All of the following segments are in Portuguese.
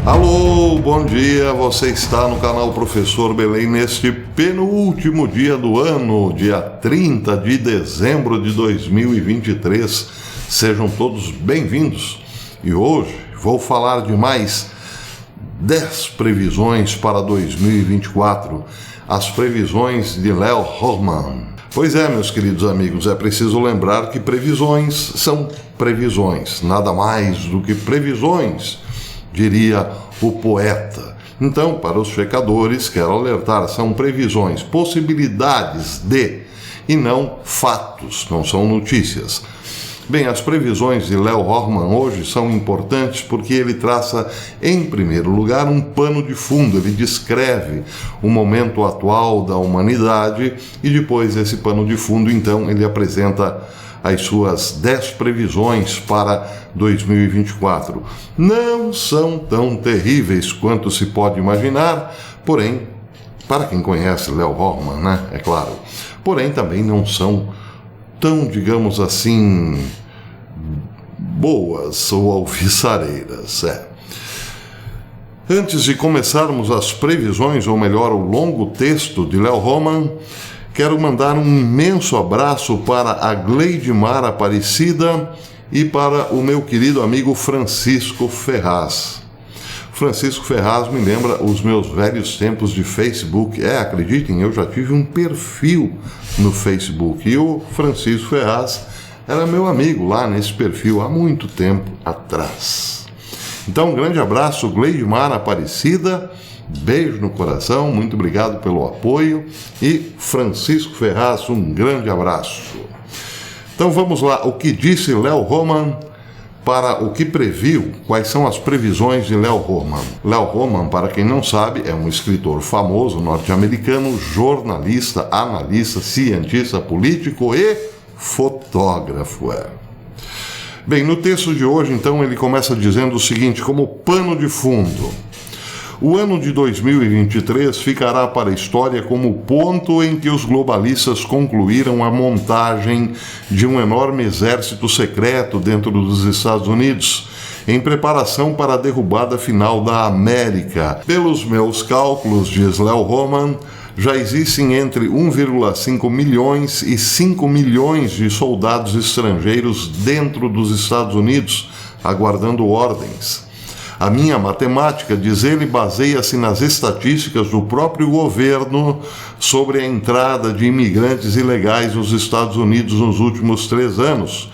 Alô, bom dia, você está no canal Professor Belém neste penúltimo dia do ano, dia 30 de dezembro de 2023. Sejam todos bem-vindos e hoje vou falar de mais 10 previsões para 2024, as previsões de Léo Hohmann. Pois é, meus queridos amigos, é preciso lembrar que previsões são previsões, nada mais do que previsões, diria o poeta. Então, para os checadores, quero alertar, são previsões, possibilidades de, e não fatos, não são notícias. Bem, as previsões de Léo Hohmann hoje são importantes porque ele traça, em primeiro lugar, um pano de fundo. Ele descreve o momento atual da humanidade e depois desse pano de fundo, então, ele apresenta as suas 10 previsões para 2024. Não são tão terríveis quanto se pode imaginar, porém, para quem conhece Léo Hohmann, né? É claro. Porém, também não são tão, digamos assim, boas ou alvissareiras. Antes de começarmos as previsões, ou melhor, o longo texto de Léo Hohmann, quero mandar um imenso abraço para a Gleidmar Aparecida e para o meu querido amigo Francisco Ferraz. Francisco Ferraz me lembra os meus velhos tempos de Facebook. Acreditem, eu já tive um perfil no Facebook e o Francisco Ferraz era meu amigo lá nesse perfil há muito tempo atrás. Então, um grande abraço, Gleidmar Aparecida. Beijo no coração, muito obrigado pelo apoio e Francisco Ferraz, um grande abraço. Então vamos lá, o que disse Léo Hohmann para o que previu, quais são as previsões de Léo Hohmann. Léo Hohmann, para quem não sabe, é um escritor famoso norte-americano, jornalista, analista, cientista político e fotógrafo. Bem, no texto de hoje, então, ele começa dizendo o seguinte, como pano de fundo: o ano de 2023 ficará para a história como o ponto em que os globalistas concluíram a montagem de um enorme exército secreto dentro dos Estados Unidos, em preparação para a derrubada final da América. Pelos meus cálculos, diz Léo Hohmann, já existem entre 1,5 milhões e 5 milhões de soldados estrangeiros dentro dos Estados Unidos, aguardando ordens. A minha matemática, diz ele, baseia-se nas estatísticas do próprio governo sobre a entrada de imigrantes ilegais nos Estados Unidos nos últimos 3 anos.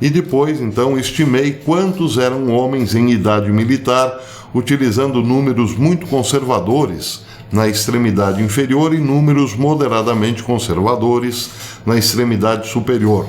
E depois, então, estimei quantos eram homens em idade militar, utilizando números muito conservadores na extremidade inferior e números moderadamente conservadores na extremidade superior.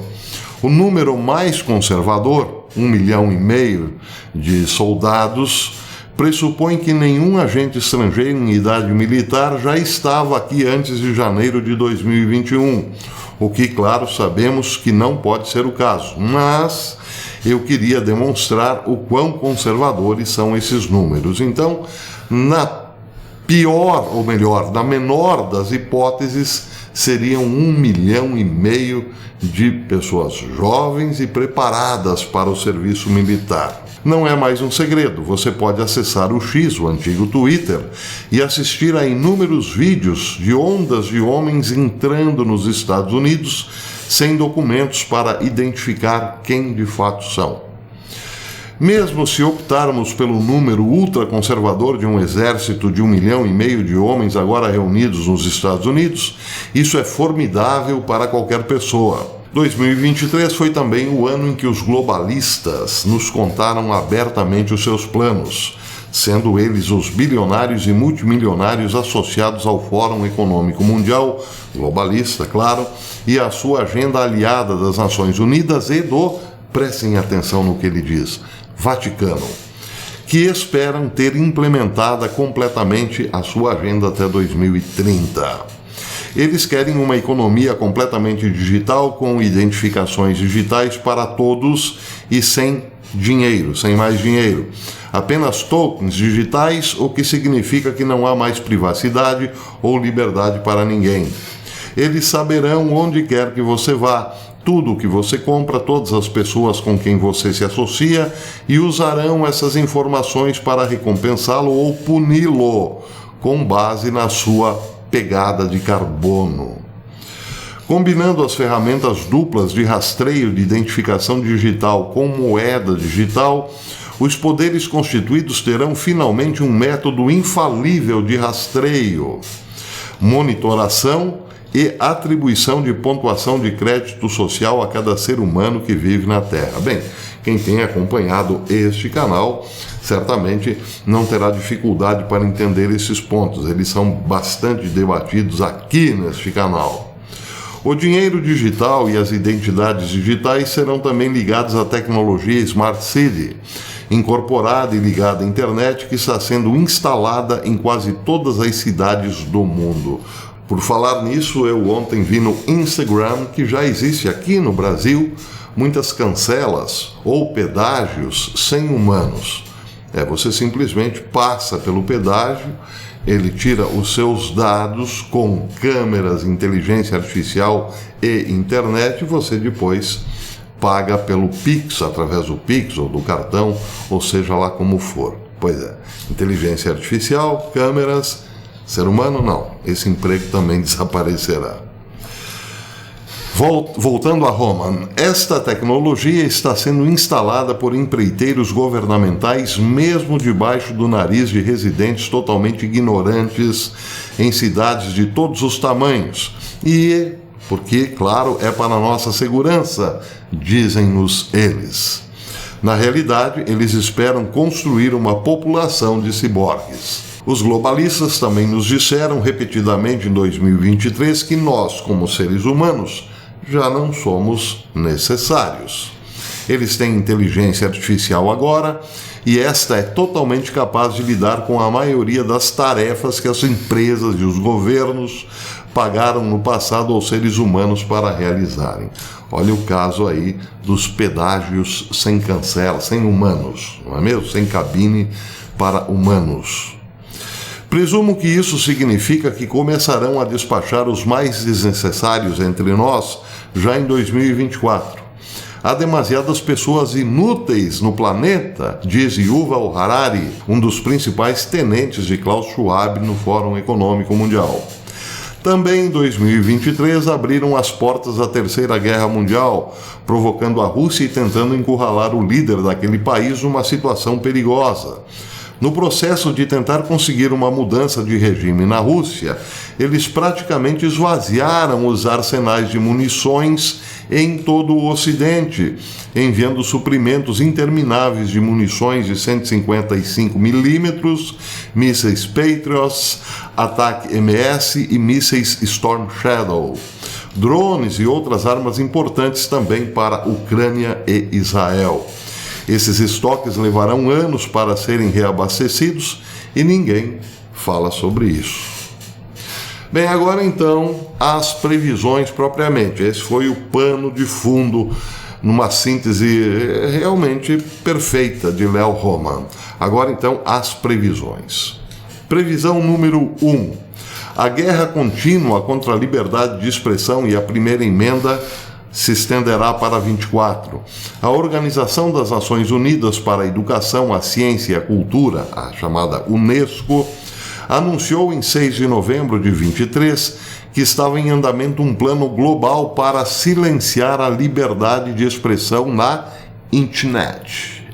O número mais conservador, 1,5 milhão de soldados, pressupõe que nenhum agente estrangeiro em idade militar já estava aqui antes de janeiro de 2021, o que, claro, sabemos que não pode ser o caso, mas eu queria demonstrar o quão conservadores são esses números. Então, na pior, ou melhor, na menor das hipóteses, seriam 1,5 milhão de pessoas jovens e preparadas para o serviço militar. Não é mais um segredo, você pode acessar o X, o antigo Twitter, e assistir a inúmeros vídeos de ondas de homens entrando nos Estados Unidos sem documentos para identificar quem de fato são. Mesmo se optarmos pelo número ultraconservador de um exército de 1,5 milhão de homens agora reunidos nos Estados Unidos, isso é formidável para qualquer pessoa. 2023 foi também o ano em que os globalistas nos contaram abertamente os seus planos, sendo eles os bilionários e multimilionários associados ao Fórum Econômico Mundial, globalista, claro, e à sua agenda aliada das Nações Unidas e do, prestem atenção no que ele diz, Vaticano, que esperam ter implementada completamente a sua agenda até 2030. Eles querem uma economia completamente digital, com identificações digitais para todos e sem dinheiro, sem mais dinheiro. Apenas tokens digitais, o que significa que não há mais privacidade ou liberdade para ninguém. Eles saberão onde quer que você vá. tudo o que você compra, todas as pessoas com quem você se associa e usarão essas informações para recompensá-lo ou puni-lo com base na sua pegada de carbono. Combinando as ferramentas duplas de rastreio de identificação digital com moeda digital, os poderes constituídos terão finalmente um método infalível de rastreio, monitoração e atribuição de pontuação de crédito social a cada ser humano que vive na Terra. Bem, quem tem acompanhado este canal certamente não terá dificuldade para entender esses pontos. Eles são bastante debatidos aqui neste canal. O dinheiro digital e as identidades digitais serão também ligados à tecnologia Smart City, incorporada e ligada à internet, que está sendo instalada em quase todas as cidades do mundo. Por falar nisso, eu ontem vi no Instagram que já existe aqui no Brasil muitas cancelas ou pedágios sem humanos. Você simplesmente passa pelo pedágio, ele tira os seus dados com câmeras, inteligência artificial e internet, e você depois paga pelo Pix, através do Pix ou do cartão, ou seja lá como for. Pois é, inteligência artificial, câmeras, ser humano não, esse emprego também desaparecerá. Voltando a Roman, esta tecnologia está sendo instalada por empreiteiros governamentais, mesmo debaixo do nariz de residentes totalmente ignorantes em cidades de todos os tamanhos. E porque, claro, é para a nossa segurança, dizem-nos eles. Na realidade, eles esperam construir uma população de ciborgues. Os globalistas também nos disseram repetidamente em 2023 que nós, como seres humanos, já não somos necessários. Eles têm inteligência artificial agora e esta é totalmente capaz de lidar com a maioria das tarefas que as empresas e os governos pagaram no passado aos seres humanos para realizarem. Olha o caso aí dos pedágios sem cancela, sem humanos, não é mesmo? Sem cabine para humanos. Presumo que isso significa que começarão a despachar os mais desnecessários entre nós já em 2024. Há demasiadas pessoas inúteis no planeta, diz Yuval Harari, um dos principais tenentes de Klaus Schwab no Fórum Econômico Mundial. Também em 2023 abriram as portas da Terceira Guerra Mundial, provocando a Rússia e tentando encurralar o líder daquele país numa situação perigosa. No processo de tentar conseguir uma mudança de regime na Rússia, eles praticamente esvaziaram os arsenais de munições em todo o Ocidente, enviando suprimentos intermináveis de munições de 155 milímetros, mísseis Patriot, Attack MS e mísseis Storm Shadow, drones e outras armas importantes também para Ucrânia e Israel. Esses estoques levarão anos para serem reabastecidos e ninguém fala sobre isso. Bem, agora então, as previsões propriamente. Esse foi o pano de fundo, numa síntese realmente perfeita de Léo Roman. Agora então, as previsões. Previsão número 1. A guerra contínua contra a liberdade de expressão e a primeira emenda se estenderá para 24. A Organização das Nações Unidas para a Educação, a Ciência e a Cultura, a chamada UNESCO, anunciou em 6 de novembro de 23 que estava em andamento um plano global para silenciar a liberdade de expressão na internet.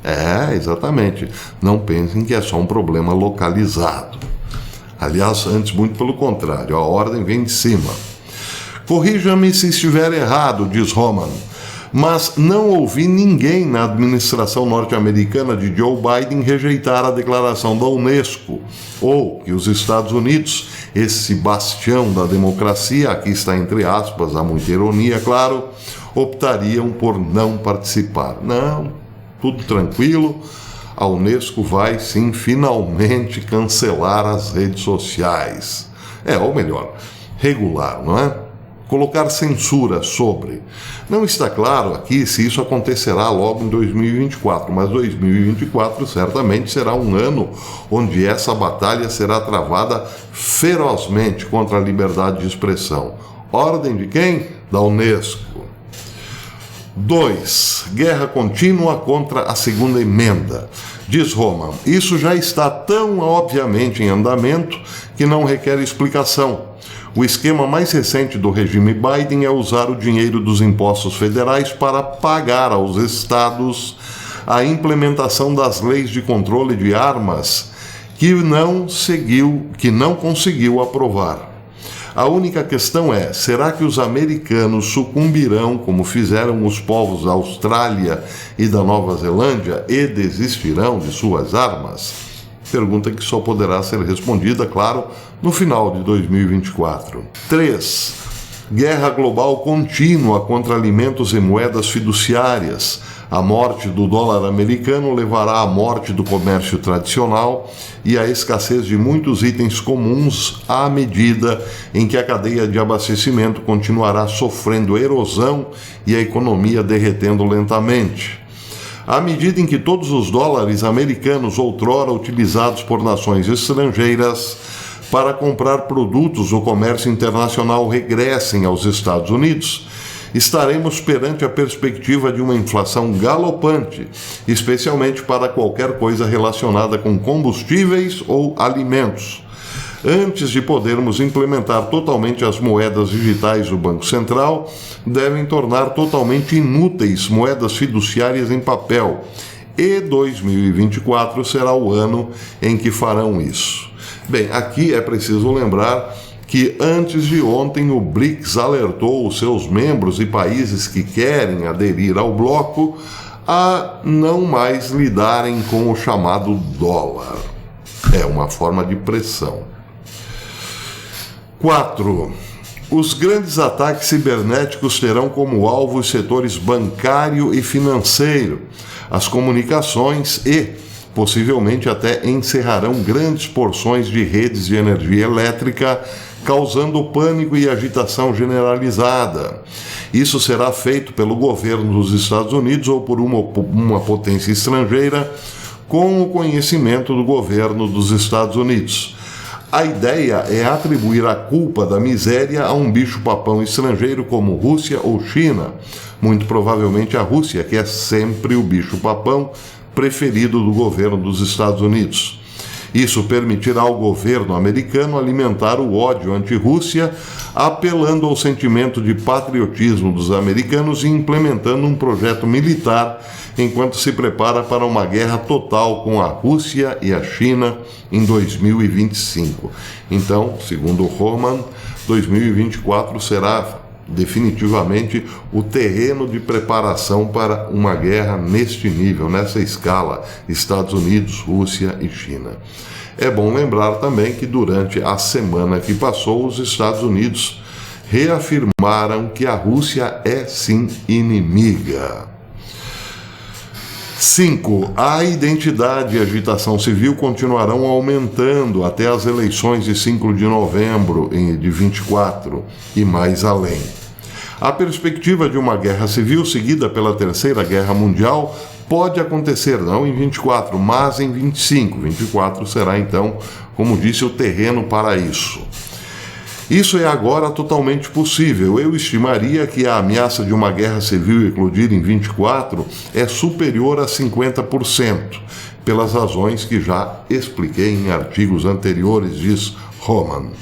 Exatamente. Não pensem que é só um problema localizado. Aliás, antes, muito pelo contrário, a ordem vem de cima. Corrija-me se estiver errado, diz Roman, mas não ouvi ninguém na administração norte-americana de Joe Biden rejeitar a declaração da UNESCO, ou que os Estados Unidos, esse bastião da democracia, aqui está entre aspas, há muita ironia, claro, optariam por não participar. Não, tudo tranquilo, a UNESCO vai sim finalmente cancelar as redes sociais. Ou melhor, regular, não é? Colocar censura sobre. Não está claro aqui se isso acontecerá logo em 2024, mas 2024 certamente será um ano onde essa batalha será travada ferozmente contra a liberdade de expressão. Ordem de quem? Da UNESCO. 2. Guerra contínua contra a segunda emenda. Diz Roman, isso já está tão obviamente em andamento que não requer explicação. O esquema mais recente do regime Biden é usar o dinheiro dos impostos federais para pagar aos estados a implementação das leis de controle de armas que não conseguiu aprovar. A única questão é, será que os americanos sucumbirão, como fizeram os povos da Austrália e da Nova Zelândia, e desistirão de suas armas? Pergunta que só poderá ser respondida, claro, no final de 2024. 3. Guerra global contínua contra alimentos e moedas fiduciárias. A morte do dólar americano levará à morte do comércio tradicional e à escassez de muitos itens comuns à medida em que a cadeia de abastecimento continuará sofrendo erosão e a economia derretendo lentamente. À medida em que todos os dólares americanos outrora utilizados por nações estrangeiras para comprar produtos do comércio internacional regressem aos Estados Unidos, estaremos perante a perspectiva de uma inflação galopante, especialmente para qualquer coisa relacionada com combustíveis ou alimentos. Antes de podermos implementar totalmente as moedas digitais do Banco Central, devem tornar totalmente inúteis moedas fiduciárias em papel. E 2024 será o ano em que farão isso. Bem, aqui é preciso lembrar que antes de ontem o BRICS alertou os seus membros e países que querem aderir ao bloco a não mais lidarem com o chamado dólar. É uma forma de pressão. 4. Os grandes ataques cibernéticos terão como alvo os setores bancário e financeiro, as comunicações e, possivelmente, até encerrarão grandes porções de redes de energia elétrica, causando pânico e agitação generalizada. Isso será feito pelo governo dos Estados Unidos ou por uma potência estrangeira com o conhecimento do governo dos Estados Unidos. A ideia é atribuir a culpa da miséria a um bicho-papão estrangeiro como Rússia ou China, muito provavelmente a Rússia, que é sempre o bicho-papão preferido do governo dos Estados Unidos. Isso permitirá ao governo americano alimentar o ódio anti-Rússia, apelando ao sentimento de patriotismo dos americanos e implementando um projeto militar enquanto se prepara para uma guerra total com a Rússia e a China em 2025. Então, segundo Roman, 2024 será definitivamente o terreno de preparação para uma guerra neste nível, nessa escala, Estados Unidos, Rússia e China. É bom lembrar também que durante a semana que passou, os Estados Unidos reafirmaram que a Rússia é sim inimiga. 5. A identidade e a agitação civil continuarão aumentando até as eleições de 5 de novembro de 24 e mais além. A perspectiva de uma guerra civil seguida pela Terceira Guerra Mundial pode acontecer não em 24, mas em 25. 24 será então, como disse, o terreno para isso. Isso é agora totalmente possível. Eu estimaria que a ameaça de uma guerra civil eclodir em 24 é superior a 50%, pelas razões que já expliquei em artigos anteriores, diz Roman.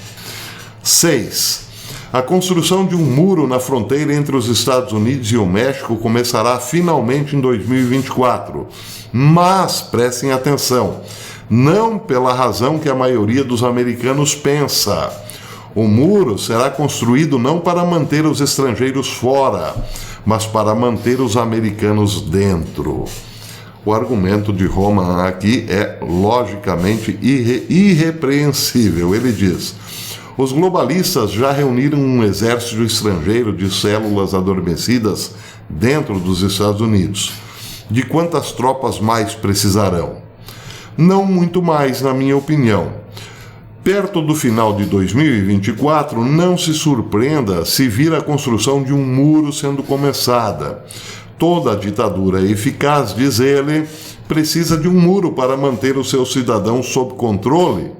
6. A construção de um muro na fronteira entre os Estados Unidos e o México começará finalmente em 2024. Mas, prestem atenção, não pela razão que a maioria dos americanos pensa. O muro será construído não para manter os estrangeiros fora, mas para manter os americanos dentro. O argumento de Roman aqui é logicamente irrepreensível. Ele diz: os globalistas já reuniram um exército estrangeiro de células adormecidas dentro dos Estados Unidos. De quantas tropas mais precisarão? Não muito mais, na minha opinião. Perto do final de 2024, não se surpreenda se vir a construção de um muro sendo começada. Toda ditadura eficaz, diz ele, precisa de um muro para manter os seus cidadãos sob controle.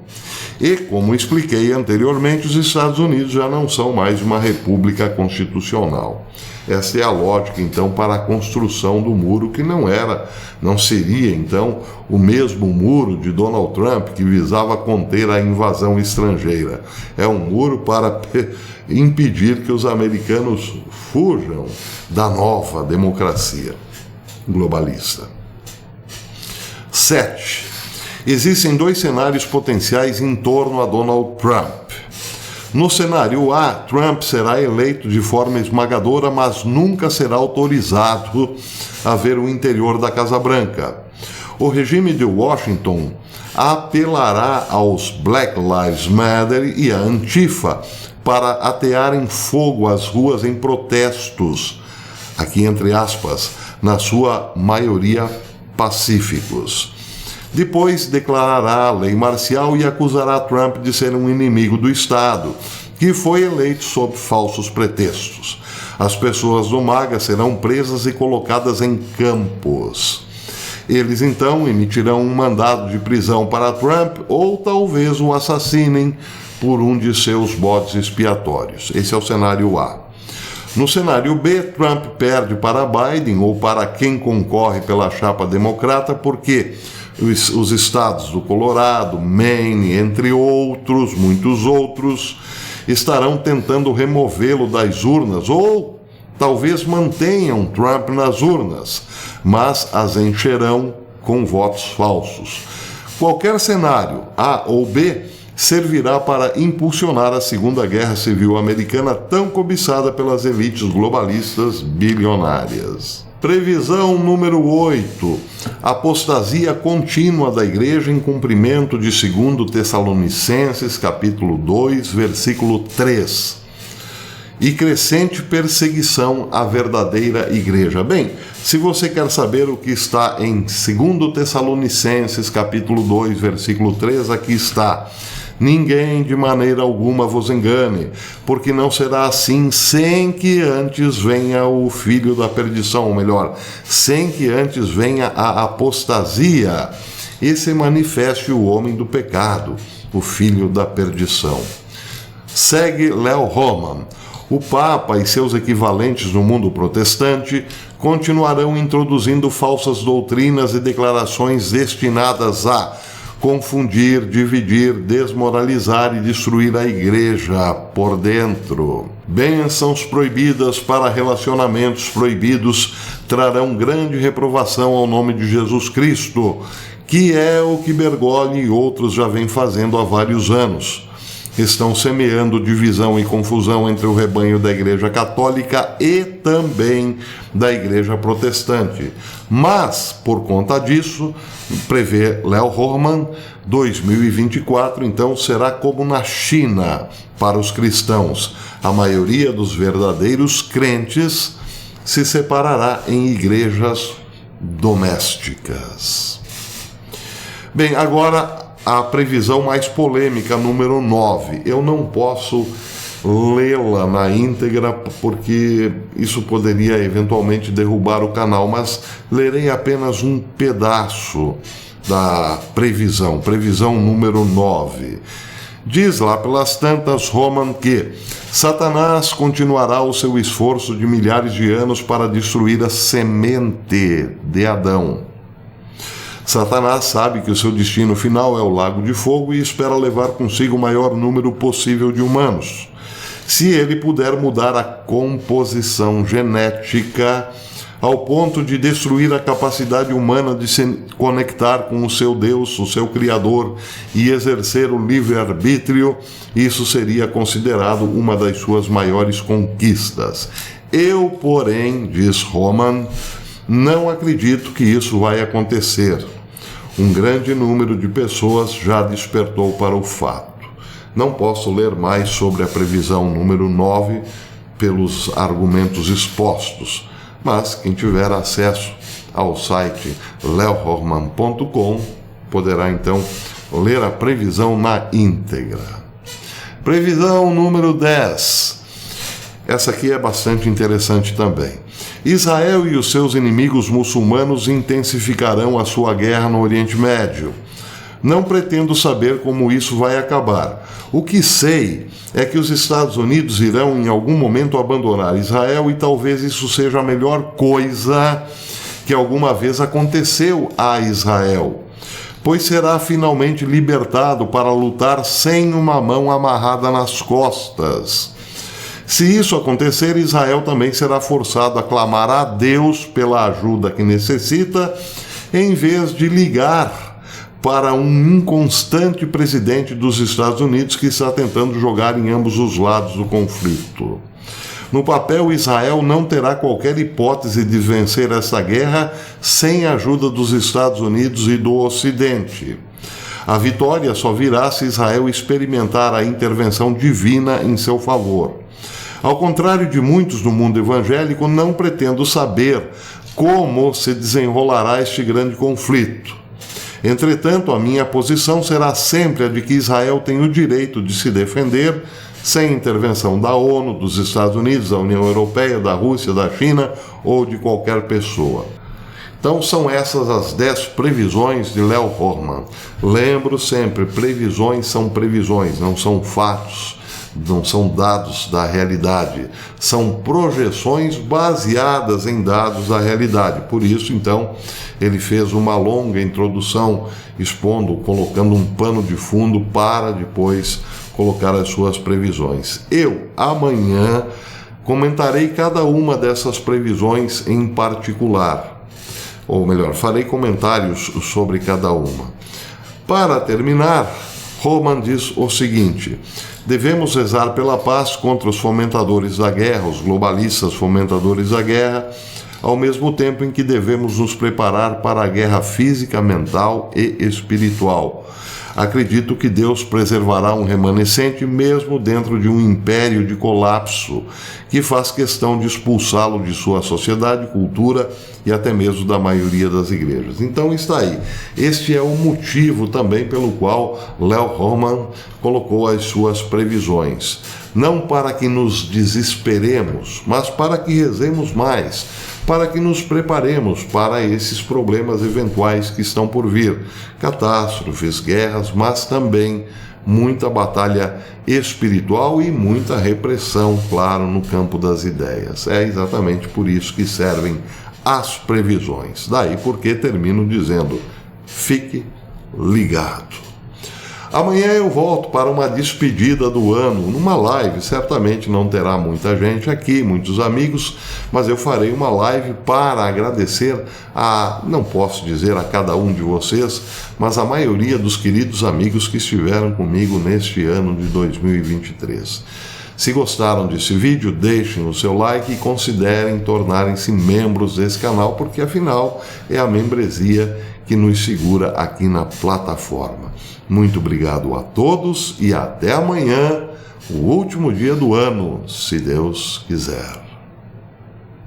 E, como expliquei anteriormente, os Estados Unidos já não são mais uma república constitucional. Essa é a lógica, então, para a construção do muro, que não seria, então, o mesmo muro de Donald Trump, que visava conter a invasão estrangeira. É um muro para impedir que os americanos fujam da nova democracia globalista. 7. Existem 2 cenários potenciais em torno a Donald Trump. No cenário A, Trump será eleito de forma esmagadora, mas nunca será autorizado a ver o interior da Casa Branca. O regime de Washington apelará aos Black Lives Matter e à Antifa para atearem fogo às ruas em protestos, aqui entre aspas, na sua maioria pacíficos. Depois declarará a lei marcial e acusará Trump de ser um inimigo do Estado, que foi eleito sob falsos pretextos. As pessoas do MAGA serão presas e colocadas em campos. Eles então emitirão um mandado de prisão para Trump ou talvez o assassinem por um de seus bodes expiatórios. Esse é o cenário A. No cenário B, Trump perde para Biden ou para quem concorre pela chapa democrata, porque os estados do Colorado, Maine, entre outros, muitos outros, estarão tentando removê-lo das urnas ou talvez mantenham Trump nas urnas, mas as encherão com votos falsos. Qualquer cenário, A ou B, servirá para impulsionar a Segunda Guerra Civil Americana, tão cobiçada pelas elites globalistas bilionárias. Previsão número 8. Apostasia contínua da Igreja em cumprimento de 2 Tessalonicenses, capítulo 2, versículo 3. E crescente perseguição à verdadeira Igreja. Bem, se você quer saber o que está em 2 Tessalonicenses, capítulo 2, versículo 3, aqui está. Ninguém de maneira alguma vos engane, porque não será assim sem que antes venha o filho da perdição, ou melhor, sem que antes venha a apostasia e se manifeste o homem do pecado, o filho da perdição. Segue Léo Roman. O Papa e seus equivalentes no mundo protestante continuarão introduzindo falsas doutrinas e declarações destinadas a confundir, dividir, desmoralizar e destruir a Igreja por dentro. Bênçãos proibidas para relacionamentos proibidos trarão grande reprovação ao nome de Jesus Cristo, que é o que Bergoglio e outros já vêm fazendo há vários anos. Estão semeando divisão e confusão entre o rebanho da Igreja Católica e também da Igreja Protestante. Mas, por conta disso, prevê Léo Roman, 2024, então, será como na China para os cristãos. A maioria dos verdadeiros crentes se separará em igrejas domésticas. Bem, agora a previsão mais polêmica, número 9. Eu não posso lê-la na íntegra porque isso poderia eventualmente derrubar o canal, mas lerei apenas um pedaço da previsão número 9. Diz lá pelas tantas Roman que Satanás continuará o seu esforço de milhares de anos para destruir a semente de Adão. Satanás sabe que o seu destino final é o lago de fogo e espera levar consigo o maior número possível de humanos. Se ele puder mudar a composição genética ao ponto de destruir a capacidade humana de se conectar com o seu Deus, o seu Criador, e exercer o livre-arbítrio, isso seria considerado uma das suas maiores conquistas. Eu, porém, diz Roman, não acredito que isso vai acontecer. Um grande número de pessoas já despertou para o fato. Não posso ler mais sobre a previsão número 9 pelos argumentos expostos, mas quem tiver acesso ao site leohorman.com poderá então ler a previsão na íntegra. Previsão número 10. Essa aqui é bastante interessante também. Israel e os seus inimigos muçulmanos intensificarão a sua guerra no Oriente Médio. Não pretendo saber como isso vai acabar. O que sei é que os Estados Unidos irão em algum momento abandonar Israel e talvez isso seja a melhor coisa que alguma vez aconteceu a Israel, pois será finalmente libertado para lutar sem uma mão amarrada nas costas. Se isso acontecer, Israel também será forçado a clamar a Deus pela ajuda que necessita, em vez de ligar para um inconstante presidente dos Estados Unidos que está tentando jogar em ambos os lados do conflito. No papel, Israel não terá qualquer hipótese de vencer esta guerra sem a ajuda dos Estados Unidos e do Ocidente. A vitória só virá se Israel experimentar a intervenção divina em seu favor. Ao contrário de muitos no mundo evangélico, não pretendo saber como se desenrolará este grande conflito. Entretanto, a minha posição será sempre a de que Israel tem o direito de se defender sem intervenção da ONU, dos Estados Unidos, da União Europeia, da Rússia, da China ou de qualquer pessoa. Então são essas as 10 previsões de Léo Horman. Lembro sempre, previsões são previsões, não são fatos, não são dados da realidade, são projeções baseadas em dados da realidade. Por isso, então, ele fez uma longa introdução expondo, colocando um pano de fundo para depois colocar as suas previsões. Eu, amanhã, comentarei cada uma dessas previsões em particular, ou melhor, farei comentários sobre cada uma. Para terminar, Horman diz o seguinte: devemos rezar pela paz contra os fomentadores da guerra, os globalistas fomentadores da guerra, ao mesmo tempo em que devemos nos preparar para a guerra física, mental e espiritual. Acredito que Deus preservará um remanescente mesmo dentro de um império de colapso, que faz questão de expulsá-lo de sua sociedade, cultura e até mesmo da maioria das igrejas. Então está aí. Este é o motivo também pelo qual Léo Horman colocou as suas previsões. Não para que nos desesperemos, mas para que rezemos mais, para que nos preparemos para esses problemas eventuais que estão por vir. Catástrofes, guerras, mas também muita batalha espiritual e muita repressão, claro, no campo das ideias. É exatamente por isso que servem as previsões. Daí porque termino dizendo, fique ligado. Amanhã eu volto para uma despedida do ano, numa live. Certamente não terá muita gente aqui, muitos amigos, mas eu farei uma live para agradecer não posso dizer a cada um de vocês, mas a maioria dos queridos amigos que estiveram comigo neste ano de 2023. Se gostaram desse vídeo, deixem o seu like e considerem tornarem-se membros desse canal, porque afinal é a membresia que nos segura aqui na plataforma. Muito obrigado a todos e até amanhã, o último dia do ano, se Deus quiser.